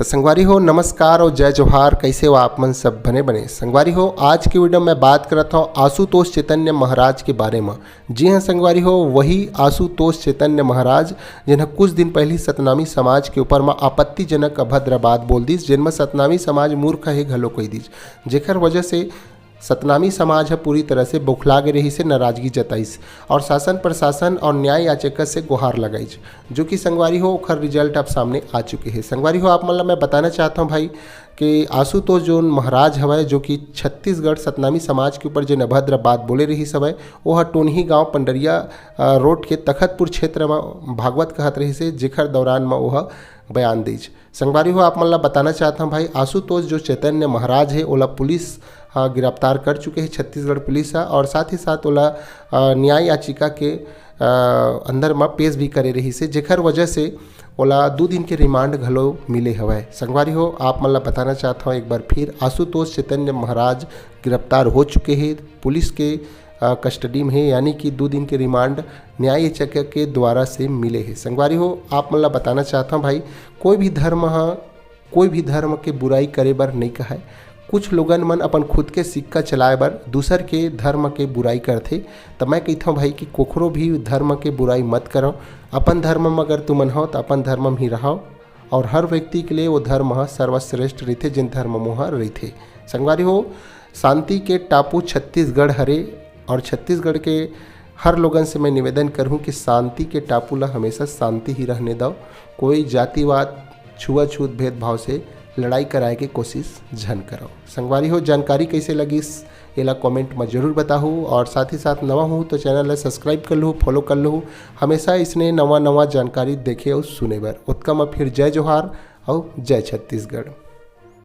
संगवारी हो नमस्कार और जय जोहार। कैसे हो आप मन सब बने बने संगवारी हो। आज की वीडियो में बात करता हूँ आशुतोष चैतन्य महाराज के बारे में। जी हाँ संगवारी हो, वही आशुतोष चैतन्य महाराज जिन्हें कुछ दिन पहले सतनामी समाज के ऊपर में आपत्तिजनक अभद्र बात बोल दी, जिनमें सतनामी समाज मूर्ख है घलो कही दी, जेकर वजह से सतनामी समाज है पूरी तरह से बौखला के रही से नाराजगी जताइस और शासन प्रशासन और न्याय याचिका से गुहार लगाइज, जो कि संगवारी हो ओखर रिजल्ट अब सामने आ चुके हैं। संगवारी हो आप मतलब मैं बताना चाहता हूँ भाई कि आशुतोष जो महाराज हवय, जो कि छत्तीसगढ़ सतनामी समाज के ऊपर जो अभद्र बात बोले रही हवय, वह टोनही गांव पंडरिया रोड के तखतपुर क्षेत्र में भागवत कहत रही से, जेकर दौरान में वह बयान दीज। संगवारी हो आप मतलब बताना चाहता हूँ भाई आशुतोष जो चैतन्य महाराज है ओला पुलिस गिरफ्तार कर चुके हैं, छत्तीसगढ़ पुलिस है, और साथ ही साथ ओला न्याय याचिका के अंदर में पेश भी करे रही से, जेकर वजह से ओला 2 दिन के रिमांड घलो मिले हवय। संगवारी हो आप मतलब बताना चाहता हूँ एक बार फिर आशुतोष चैतन्य महाराज गिरफ्तार हो चुके हैं, पुलिस के कस्टडी में है, यानी कि 2 दिन के रिमांड न्याय याचिका के द्वारा से मिले हैं। संगवारी हो आप मतलब बताना चाहता हूँ भाई कोई भी धर्म के बुराई करे बर नहीं कहा है। कुछ लोगन मन अपन खुद के सिक्का चलाए बर दूसर के धर्म के बुराई करते, तो मैं कहता हूँ भाई कि कोखरो भी धर्म के बुराई मत करो। अपन धर्म में अगर तुमन हो तो अपन धर्म में ही रहो, और हर व्यक्ति के लिए वो धर्म सर्वश्रेष्ठ रहते जिन धर्म में रहते। संगवारी हो शांति के टापू छत्तीसगढ़ हरे, और छत्तीसगढ़ के हर लोगन से मैं निवेदन करूँ कि शांति के टापू ला हमेशा शांति ही रहने दो। कोई जातिवाद छुआछूत भेदभाव से लड़ाई कराए के कोशिश झन करो। संगवारी हो जानकारी कैसे लगी एला कमेंट में जरूर बताओ, और साथ ही साथ नवा हो तो चैनल ला सब्सक्राइब कर लो, फॉलो कर लो, हमेशा इसने नवा जानकारी देखे और सुने बर। उत्का में फिर जय जोहार और जय छत्तीसगढ़।